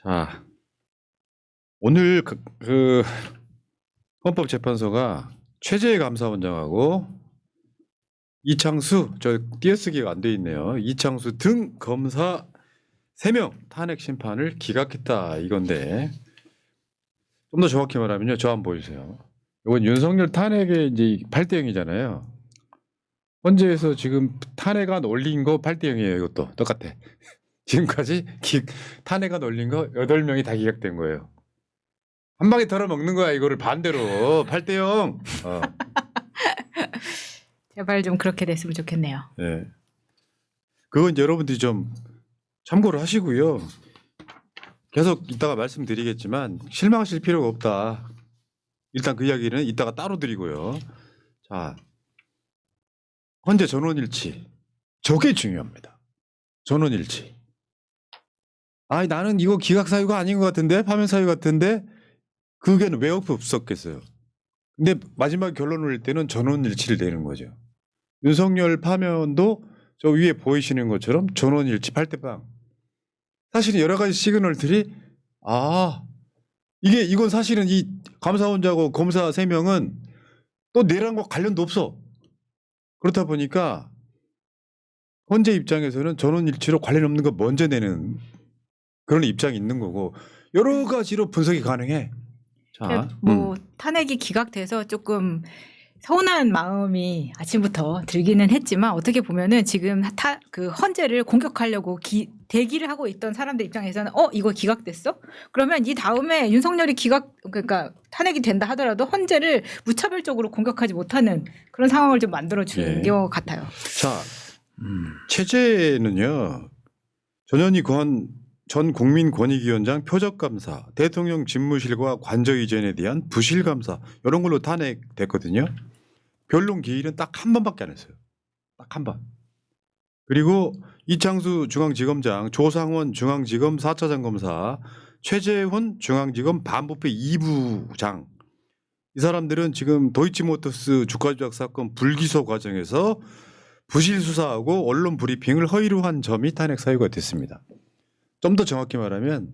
자, 오늘 그 헌법재판소가 최재해 감사원장하고 이창수, 저 띄어쓰기가 안 돼 있네요. 이창수 등 검사 3명 탄핵 심판을 기각했다 이건데, 좀 더 정확히 말하면요, 저 한번 보여주세요. 이건 윤석열 탄핵의 이제 8대 0이잖아요. 헌재에서 지금 탄핵안 올린 거 8대 0이에요. 이것도 똑같아. 지금까지 탄핵안 올린 거 8명이 다 기각된 거예요. 한 방에 털어먹는 거야 이거를 반대로 8대 0. 제발 좀 그렇게 됐으면 좋겠네요. 네. 그건 여러분들이 좀 참고를 하시고요. 계속 이따가 말씀드리겠지만 실망하실 필요가 없다. 일단 그 이야기는 이따가 따로 드리고요. 자, 헌재 전원일치. 저게 중요합니다. 전원일치. 아, 나는 이거 기각 사유가 아닌 것 같은데, 파면 사유 같은데, 그게 왜 없었겠어요. 근데 마지막 결론을 낼 때는 전원일치를 내는 거죠. 윤석열 파면도 저 위에 보이시는 것처럼 전원일치 8대 0. 사실은 여러 가지 시그널들이 이건 사실은 이 감사원장하고 검사 3명은 또 내란과 관련도 없어. 그렇다 보니까 헌재 입장에서는 전원일치로 관련 없는 거 먼저 내는 그런 입장이 있는 거고, 여러 가지로 분석이 가능해. 자, 탄핵이 기각돼서 조금 서운한 마음이 아침부터 들기는 했지만, 어떻게 보면은 지금 그 헌재를 공격하려고 대기를 하고 있던 사람들 입장에서는 이거 기각됐어? 그러면 이 다음에 윤석열이 그러니까 탄핵이 된다 하더라도 헌재를 무차별적으로 공격하지 못하는 그런 상황을 좀 만들어 주는 것 같아요. 자, 체제는요, 전현희 전 국민권익위원장 표적감사, 대통령 집무실과 관저 이전에 대한 부실감사, 이런 걸로 탄핵됐거든요. 변론 기일은 딱 한 번밖에 안 했어요. 딱 한 번. 그리고 이창수 중앙지검장, 조상원 중앙지검 4차장 검사, 최재훈 중앙지검 반부패 2부장, 이 사람들은 지금 도이치모터스 주가 조작 사건 불기소 과정에서 부실 수사하고 언론 브리핑을 허위로 한 점이 탄핵 사유가 됐습니다. 좀 더 정확히 말하면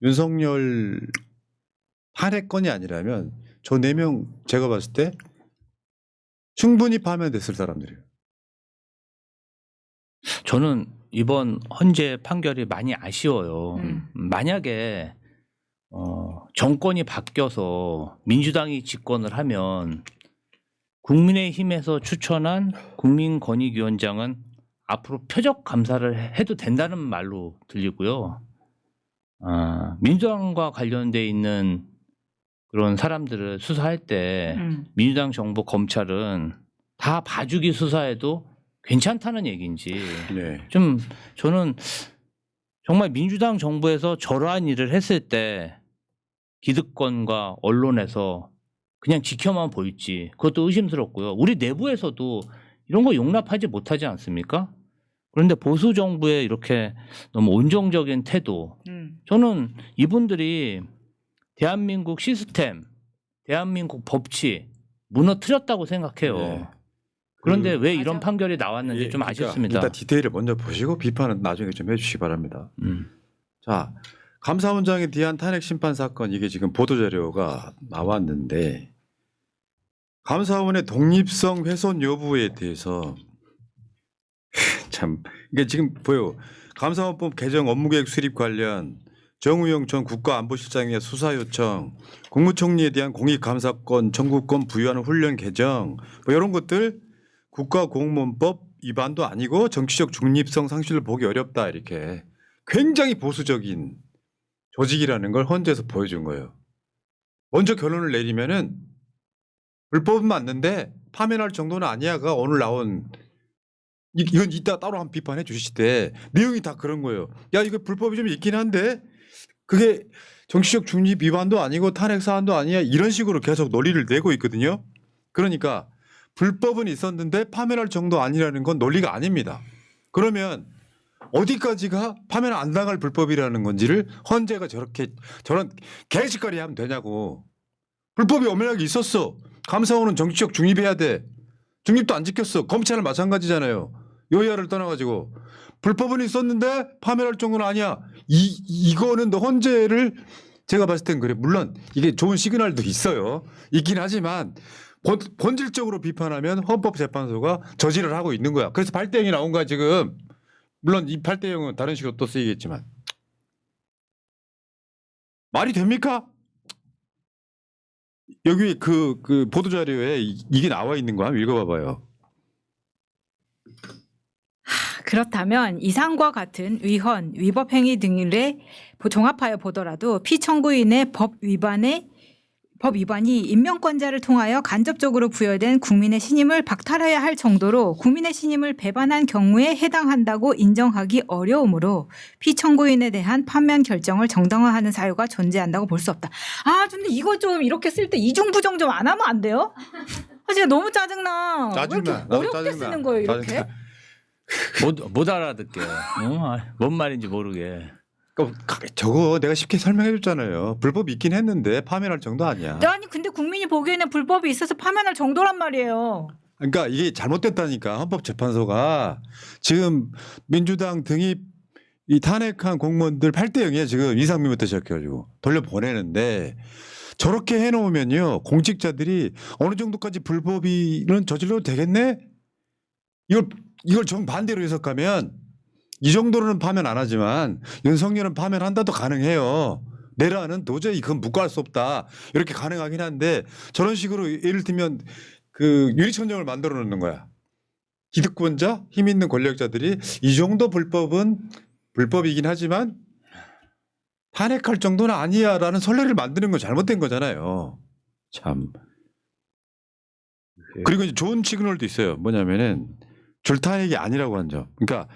윤석열 탄핵건이 아니라면 저 4명 제가 봤을 때 충분히 파면됐을 사람들이에요. 저는 이번 헌재 판결이 많이 아쉬워요. 만약에 정권이 바뀌어서 민주당이 집권을 하면 국민의힘에서 추천한 국민권익위원장은 앞으로 표적 감사를 해도 된다는 말로 들리고요. 민주당과 관련돼 있는 그런 사람들을 수사할 때 민주당 정부 검찰은 다 봐주기 수사해도 괜찮다는 얘기인지, 네. 좀 저는 정말 민주당 정부에서 저러한 일을 했을 때 기득권과 언론에서 그냥 지켜만 보일지 그것도 의심스럽고요. 우리 내부에서도 이런 거 용납하지 못하지 않습니까? 그런데 보수 정부의 이렇게 너무 온정적인 태도, 저는 이분들이 대한민국 시스템, 대한민국 법치 무너뜨렸다고 생각해요. 네. 그런데 왜 이런 판결이 나왔는지 좀 아쉽습니다. 일단 디테일을 먼저 보시고 비판은 나중에 좀 해주시기 바랍니다. 자, 감사원장에 대한 탄핵 심판 사건, 이게 지금 보도자료가 나왔는데, 감사원의 독립성 훼손 여부에 대해서 참, 이게 지금 보여. 감사원법 개정 업무계획 수립 관련 정우영 전 국가안보실장의 수사 요청, 국무총리에 대한 공익감사권 청구권 부여하는 훈련 개정, 뭐 이런 것들 국가공무원법 위반도 아니고 정치적 중립성 상실을 보기 어렵다, 이렇게 굉장히 보수적인 조직이라는 걸 헌재에서 보여준 거예요. 먼저 결론을 내리면은 불법은 맞는데 파면할 정도는 아니야가 오늘 나온, 이건 이따 따로 한 비판해 주시되 내용이 다 그런 거예요. 야, 이거 불법이 좀 있긴 한데 그게 정치적 중립 위반도 아니고 탄핵 사안도 아니야, 이런 식으로 계속 논리를 내고 있거든요. 그러니까 불법은 있었는데 파면할 정도 아니라는 건 논리가 아닙니다. 그러면 어디까지가 파면 안 당할 불법이라는 건지를 헌재가 저런 개짓거리 하면 되냐고. 불법이 엄연하게 있었어. 감사원은 정치적 중립해야 돼. 중립도 안 지켰어. 검찰은 마찬가지잖아요. 여야를 떠나가지고 불법은 있었는데 파면할 정도는 아니야. 이거는 헌재를 제가 봤을 땐 그래. 물론 이게 좋은 시그널도 있어요. 있긴 하지만 본질적으로 비판하면 헌법재판소가 저지를 하고 있는 거야. 그래서 8대0이 나온 거야 지금. 물론 이 8대0은 다른 식으로 또 쓰이겠지만. 말이 됩니까? 여기 그 보도자료에 이게 나와 있는 거 한번 읽어봐봐요. 그렇다면 이상과 같은 위헌, 위법 행위 등을 종합하여 보더라도 피청구인의 법 위반이 인명권자를 통하여 간접적으로 부여된 국민의 신임을 박탈해야 할 정도로 국민의 신임을 배반한 경우에 해당한다고 인정하기 어려우므로 피청구인에 대한 판면 결정을 정당화하는 사유가 존재한다고 볼 수 없다. 아, 근데 이거 좀 이렇게 쓸 때 이중부정 좀 안 하면 안 돼요? 아, 진짜 너무 짜증나. 왜 이렇게 짜증나. 나도 어렵게 짜증나. 쓰는 거예요, 이렇게? 짜증나. 못 알아듣게. 뭔 말인지 모르게. 저거 내가 쉽게 설명해 줬잖아요. 불법이 있긴 했는데 파면할 정도 아니야. 아니 근데 국민이 보기에는 불법이 있어서 파면할 정도란 말이에요. 그러니까 이게 잘못됐다니까. 헌법재판소가 지금 민주당 등이 이 탄핵한 공무원들 8대0이야 지금 이상민부터 시작해가지고 돌려보내는데 저렇게 해놓으면요 공직자들이 어느 정도까지 불법이는 저질러도 되겠네? 이걸 정반대로 해석하면 이 정도로는 파면 안 하지만 윤석열은 파면한다도 가능해요. 내란은 도저히 그건 묵과할 수 없다. 이렇게 가능하긴 한데 저런 식으로 예를 들면 그 유리천정을 만들어 놓는 거야. 기득권자, 힘 있는 권력자들이 이 정도 불법이긴 하지만 탄핵할 정도는 아니야라는 선례를 만드는 건 잘못된 거잖아요. 참. 그리고 이제 좋은 시그널도 있어요. 뭐냐면은 줄탄핵이 아니라고 한 점. 그러니까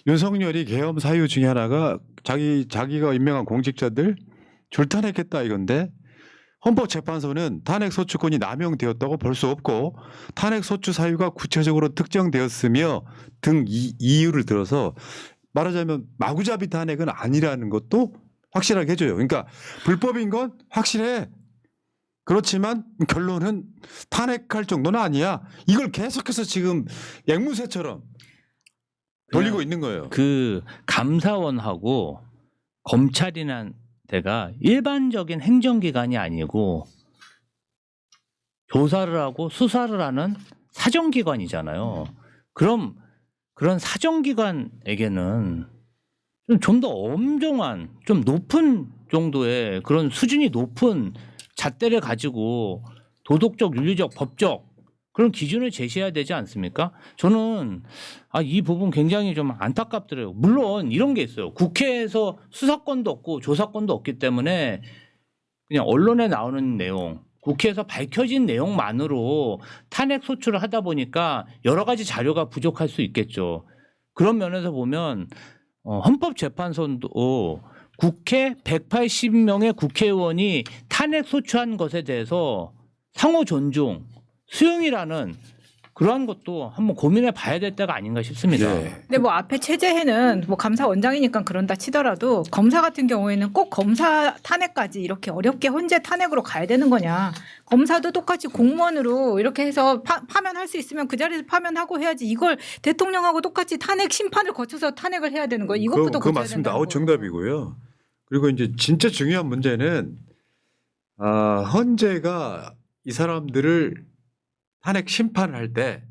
윤석열이 계엄 사유 중에 하나가 자기가 임명한 공직자들 줄탄핵했다 이건데 헌법재판소는 탄핵 소추권이 남용되었다고 볼 수 없고 탄핵 소추 사유가 구체적으로 특정되었으며 등 이유를 들어서 말하자면 마구잡이 탄핵은 아니라는 것도 확실하게 해줘요. 그러니까 불법인 건 확실해. 그렇지만 결론은 탄핵할 정도는 아니야. 이걸 계속해서 지금 앵무새처럼 돌리고 있는 거예요. 그 감사원하고 검찰이란 데가 일반적인 행정기관이 아니고 조사를 하고 수사를 하는 사정기관이잖아요. 그럼 그런 사정기관에게는 좀 더 엄정한, 좀 높은 정도의 그런 수준이 높은 잣대를 가지고 도덕적, 윤리적, 법적 그런 기준을 제시해야 되지 않습니까? 저는 이 부분 굉장히 좀 안타깝더라고요. 물론 이런 게 있어요. 국회에서 수사권도 없고 조사권도 없기 때문에 그냥 언론에 나오는 내용, 국회에서 밝혀진 내용만으로 탄핵 소추를 하다 보니까 여러 가지 자료가 부족할 수 있겠죠. 그런 면에서 보면 헌법재판소도 국회 180명의 국회의원이 탄핵 소추한 것에 대해서 상호 존중, 수용이라는 그러한 것도 한번 고민해 봐야 될 때가 아닌가 싶습니다. 네. 근데 뭐 앞에 최재해는 뭐 감사원장이니까 그런다 치더라도 검사 같은 경우에는 꼭 검사 탄핵까지 이렇게 어렵게 헌재 탄핵으로 가야 되는 거냐. 검사도 똑같이 공무원으로 이렇게 해서 파면할 수 있으면 그 자리에서 파면하고 해야지. 이걸 대통령하고 똑같이 탄핵 심판을 거쳐서 탄핵을 해야 되는 거예요. 이것부터 그거 고쳐야 맞습니다. 된다는 거예요. 정답이고요. 그리고 이제 진짜 중요한 문제는 헌재가 이 사람들을 탄핵 심판을 할 때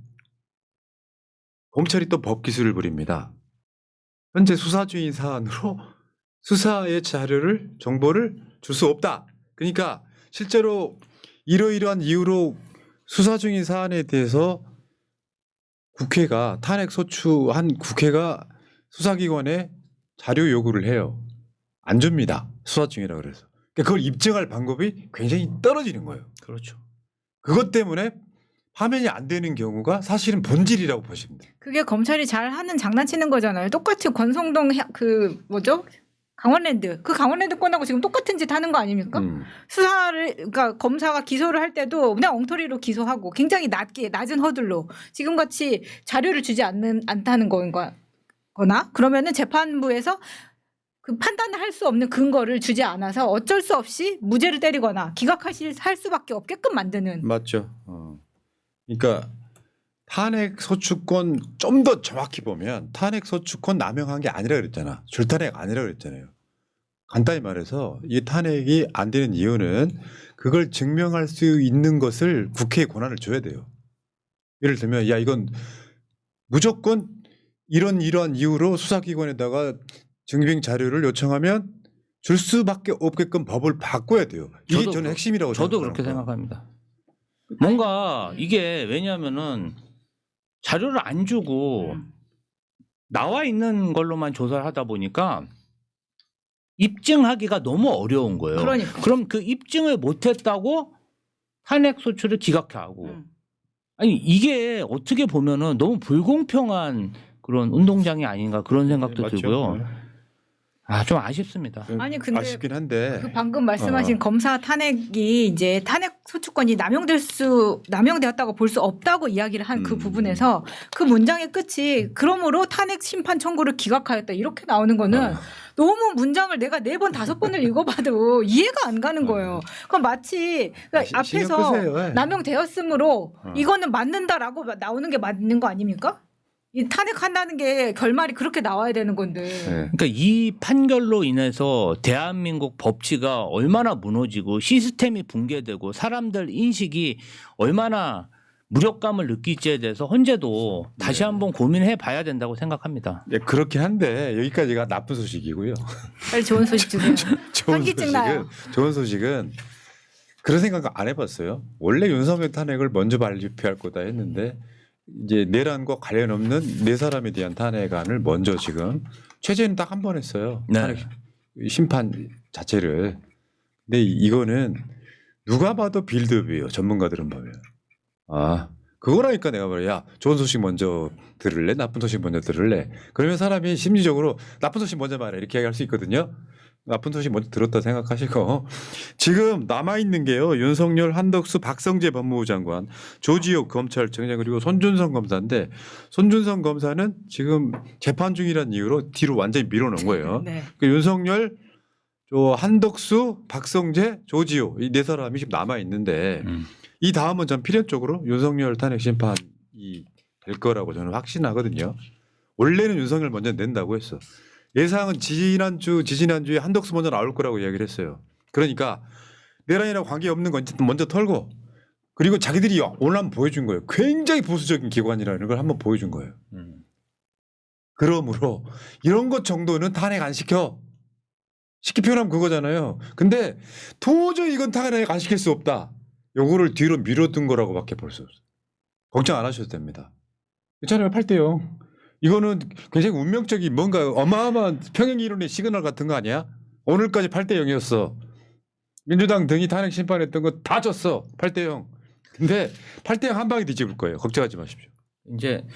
검찰이 또 법기술을 부립니다. 현재 수사 중인 사안으로 수사의 자료를 정보를 줄 수 없다. 그러니까 실제로 이러이러한 이유로 수사 중인 사안에 대해서 국회가 탄핵 소추한 국회가 수사기관에 자료 요구를 해요. 안 줍니다. 수사 중이라 그래서. 그러니까 그걸 입증할 방법이 굉장히 떨어지는 거예요. 그렇죠. 그것 때문에 파면이 안 되는 경우가 사실은 본질이라고 보시면 돼요. 그게 검찰이 잘 하는 장난치는 거잖아요. 똑같이 권성동 강원랜드 그 강원랜드 건하고 지금 똑같은 짓 하는 거 아닙니까? 그러니까 검사가 기소를 할 때도 그냥 엉터리로 기소하고 굉장히 낮은 허들로 지금 같이 자료를 주지 않다는 거나 그러면은 재판부에서 그 판단을 할 수 없는 근거를 주지 않아서 어쩔 수 없이 무죄를 때리거나 기각할 수밖에 없게끔 만드는. 맞죠. 그러니까 탄핵 소추권 좀 더 정확히 보면 탄핵 소추권 남용한 게 아니라 그랬잖아. 줄탄핵 아니라 그랬잖아요. 간단히 말해서 이 탄핵이 안 되는 이유는 그걸 증명할 수 있는 것을 국회에 권한을 줘야 돼요. 예를 들면 야 이건 무조건 이러한 이유로 수사기관에다가 증빙 자료를 요청하면 줄 수밖에 없게끔 법을 바꿔야 돼요. 이게 저도 저는 핵심이라고 저도 그렇게 생각하는 생각합니다. 뭔가 이게 왜냐하면은 자료를 안 주고 나와 있는 걸로만 조사를 하다 보니까 입증하기가 너무 어려운 거예요. 그러니까. 그럼 그 입증을 못했다고 탄핵 소추를 기각해 하고 아니 이게 어떻게 보면은 너무 불공평한 그런 운동장이 아닌가 그런 생각도 맞죠. 들고요. 아, 좀 아쉽습니다. 아니, 근데 아쉽긴 한데 그 방금 말씀하신 검사 탄핵이 이제 탄핵 소추권이 남용되었다고 볼 수 없다고 이야기를 한 그 부분에서 그 문장의 끝이 그러므로 탄핵 심판 청구를 기각하였다 이렇게 나오는 거는 너무 문장을 내가 4번 5번을 읽어봐도 이해가 안 가는 거예요. 그럼 마치 그러니까 신경 앞에서 끄세요. 예. 남용되었으므로 이거는 맞는다라고 나오는 게 맞는 거 아닙니까? 이 탄핵한다는 게 결말이 그렇게 나와야 되는 건데. 네. 그러니까 이 판결로 인해서 대한민국 법치가 얼마나 무너지고 시스템이 붕괴되고 사람들 인식이 얼마나 무력감을 느낄지에 대해서 헌재도 다시 한번 고민해 봐야 된다고 생각합니다. 예, 그렇긴 한데 여기까지가 나쁜 소식이고요. 빨리 좋은 소식 주세요. 좋은 현기증 나요. 좋은 소식은 그런 생각 안 해봤어요. 원래 윤석열 탄핵을 먼저 발표할 거다 했는데 이제 내란과 관련 없는 4사람에 대한 탄핵안을 먼저 지금 최재는 딱 한 번 했어요. 네. 탄핵 심판 자체를. 근데 이거는 누가 봐도 빌드업이에요. 전문가들은 보면. 아 그거라니까 내가 말이야. 야, 좋은 소식 먼저 들을래? 나쁜 소식 먼저 들을래? 그러면 사람이 심리적으로 나쁜 소식 먼저 말해 이렇게 얘기할 수 있거든요. 나쁜 소식 먼저 들었다 생각하시고 지금 남아있는 게요. 윤석열, 한덕수, 박성재 법무부 장관, 조지옥 검찰청장 그리고 손준성 검사인데 손준성 검사는 지금 재판 중이라는 이유로 뒤로 완전히 밀어놓은 거예요. 네. 그 윤석열, 한덕수, 박성재, 조지옥 이 4사람이 지금 남아있는데 이 다음은 전 필연적으로 윤석열 탄핵 심판이 될 거라고 저는 확신하거든요. 원래는 윤석열 먼저 낸다고 했어. 예상은 지지난주에 한덕수 먼저 나올 거라고 이야기를 했어요. 그러니까 내란이랑 관계없는 건 먼저 털고 그리고 자기들이 오늘 한번 보여준 거예요. 굉장히 보수적인 기관이라는 걸 한번 보여준 거예요. 그러므로 이런 것 정도는 탄핵 안 시켜. 쉽게 표현하면 그거잖아요. 근데 도저히 이건 탄핵 안 시킬 수 없다. 요거를 뒤로 밀어둔 거라고밖에 볼 수 없어요. 걱정 안 하셔도 됩니다. 괜찮아요. 8대0. 이거는 굉장히 운명적인 뭔가 어마어마한 평행 이론의 시그널 같은 거 아니야? 오늘까지 8대0이었어. 민주당 등이 탄핵 심판했던 거 다 졌어. 8대0. 근데 8대0 한 방에 뒤집을 거예요. 걱정하지 마십시오. 이제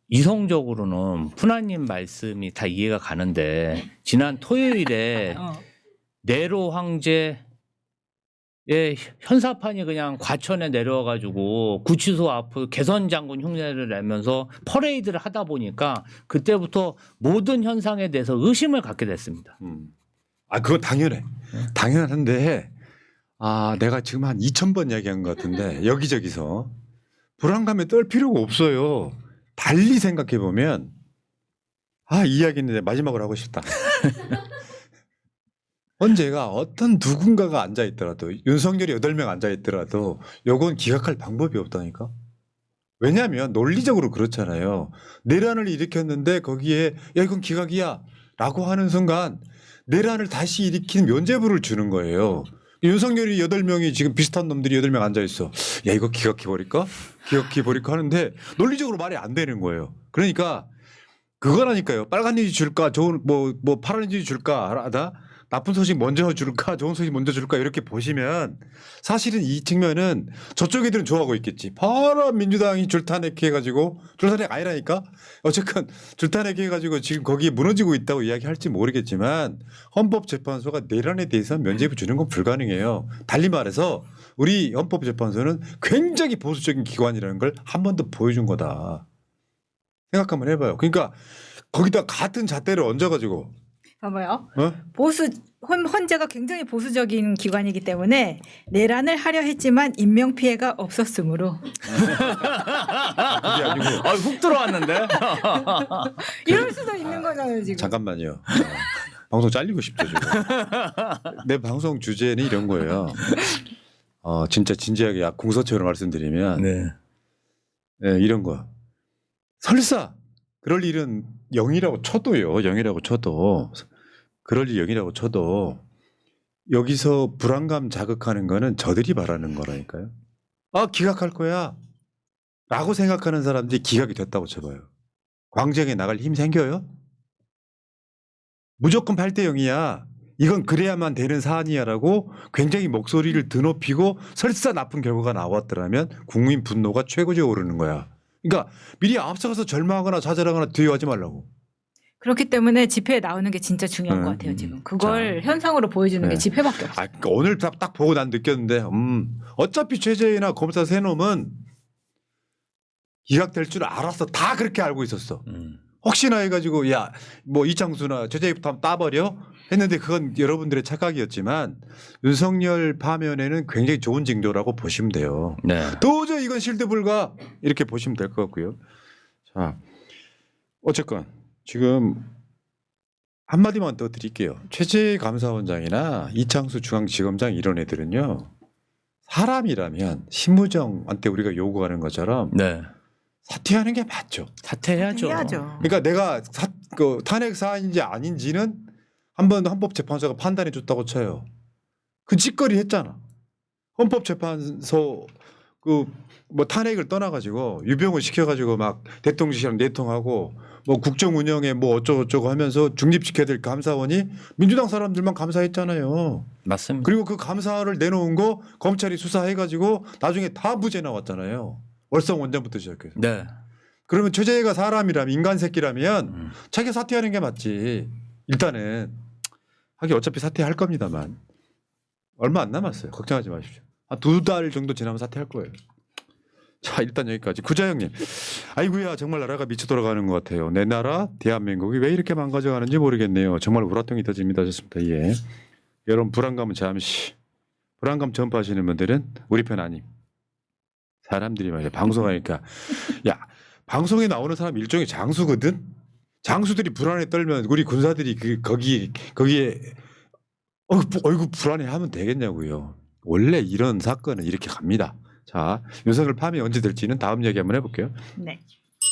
이성적으로는 푸나님 말씀이 다 이해가 가는데 지난 토요일에 네로 황제의 현사판이 그냥 과천에 내려와가지고 구치소 앞을 개선 장군 흉내를 내면서 퍼레이드를 하다 보니까 그때부터 모든 현상에 대해서 의심을 갖게 됐습니다. 아, 그거 당연해. 당연한데, 내가 지금 한 2,000번 이야기한 것 같은데, 여기저기서 불안감에 떨 필요가 없어요. 달리 생각해보면, 이 이야기는 마지막으로 하고 싶다. 헌재가 어떤 누군가가 앉아있더라도, 윤석열이 8명 앉아있더라도, 요건 기각할 방법이 없다니까? 왜냐하면 논리적으로 그렇잖아요. 내란을 일으켰는데 거기에, 야, 이건 기각이야. 라고 하는 순간, 내란을 다시 일으킨 면죄부를 주는 거예요. 윤석열이 8명이 지금 비슷한 놈들이 8명 앉아있어. 야, 이거 기각해버릴까? 기각해버릴까 하는데 논리적으로 말이 안 되는 거예요. 그러니까 그거라니까요. 빨간 유지 줄까? 좋은, 파란 유지 줄까? 하다? 나쁜 소식 먼저 줄까? 좋은 소식 먼저 줄까? 이렇게 보시면 사실은 이 측면은 저쪽 애들은 좋아하고 있겠지. 바로 민주당이 줄탄핵해가지고 줄탄핵 아니라니까? 어쨌건 줄탄핵해가지고 지금 거기에 무너지고 있다고 이야기할지 모르겠지만 헌법재판소가 내란에 대해서 면죄부 주는 건 불가능해요. 달리 말해서 우리 헌법재판소는 굉장히 보수적인 기관이라는 걸 한 번 더 보여준 거다. 생각 한번 해봐요. 그러니까 거기다 같은 잣대를 얹어가지고 봐봐요. 어? 헌재가 굉장히 보수적인 기관이기 때문에 내란을 하려 했지만 인명 피해가 없었으므로 그게 아니고 훅 들어왔는데. 이럴 수도 있는 거잖아요 지금. 잠깐만요. 방송 잘리고 싶죠 지금. 내 방송 주제는 이런 거예요. 진짜 진지하게 공서처럼 말씀드리면 네. 네, 이런 거. 설사 그럴 일은 0이라고 쳐도요. 0이라고 쳐도 그럴 일 0이라고 쳐도 여기서 불안감 자극하는 거는 저들이 바라는 거라니까요. 기각할 거야 라고 생각하는 사람들이 기각이 됐다고 쳐봐요. 광장에 나갈 힘 생겨요? 무조건 8대 0이야. 이건 그래야만 되는 사안이야라고 굉장히 목소리를 드높이고 설사 나쁜 결과가 나왔더라면 국민 분노가 최고조에 오르는 거야. 그러니까 미리 앞서가서 절망하거나 좌절하거나 두려워하지 말라고. 그렇기 때문에 집회에 나오는 게 진짜 중요한 것 같아요 지금. 그걸 현상으로 보여주는 게 네. 집회밖에 없어요. 그러니까 오늘 딱 보고 난 느꼈는데 어차피 최재희나 검사 세 놈은 기각될 줄 알았어. 다 그렇게 알고 있었어. 혹시나 해가지고 야 뭐 이창수나 최재희부터 한번 따버려 했는데 그건 여러분들의 착각이었지만 윤석열 파면에는 굉장히 좋은 징조라고 보시면 돼요. 네. 도저히 이건 실드 불가 이렇게 보시면 될 것 같고요. 자, 어쨌건 지금 한마디만 더 드릴게요. 최재희 감사원장이나 이창수 중앙지검장 이런 애들은요. 사람이라면 신무정한테 우리가 요구하는 것처럼 네. 사퇴하는 게 맞죠. 사퇴해야죠. 해야죠. 그러니까 내가 탄핵 사안인지 아닌지는 한번 헌법재판소가 판단해 줬다고 쳐요. 그 찌꺼리 했잖아. 헌법재판소 뭐 탄핵을 떠나가지고 유병을 시켜가지고 막 대통령실이랑 내통하고 뭐 국정 운영에 뭐 어쩌고저쩌고 하면서 중립시켜야 될 감사원이 민주당 사람들만 감사했잖아요. 맞습니다. 그리고 그 감사를 내놓은 거 검찰이 수사해가지고 나중에 다 무죄 나왔잖아요. 월성 원전부터 시작해서. 네. 그러면 최재해가 사람이라면 인간 새끼라면 자기가 사퇴하는 게 맞지. 일단은 하긴 어차피 사퇴할 겁니다만 얼마 안 남았어요. 걱정하지 마십시오. 한 2달 정도 지나면 사퇴할 거예요. 자 일단 여기까지. 구자영님. 아이고야 정말 나라가 미쳐 돌아가는 것 같아요. 내 나라 대한민국이 왜 이렇게 망가져가는지 모르겠네요. 정말 우라통이 터집니다. 좋습니다. 예. 여러분 불안감은 잠시. 불안감 전파하시는 분들은 우리 편 아님. 사람들이 말이야 방송하니까 야 방송에 나오는 사람 일종의 장수거든. 장수들이 불안에 떨면 우리 군사들이 거기에 어이구 불안해 하면 되겠냐고요. 원래 이런 사건은 이렇게 갑니다. 자 윤석열 파면 언제 될지는 다음 이야기 한번 해볼게요. 네.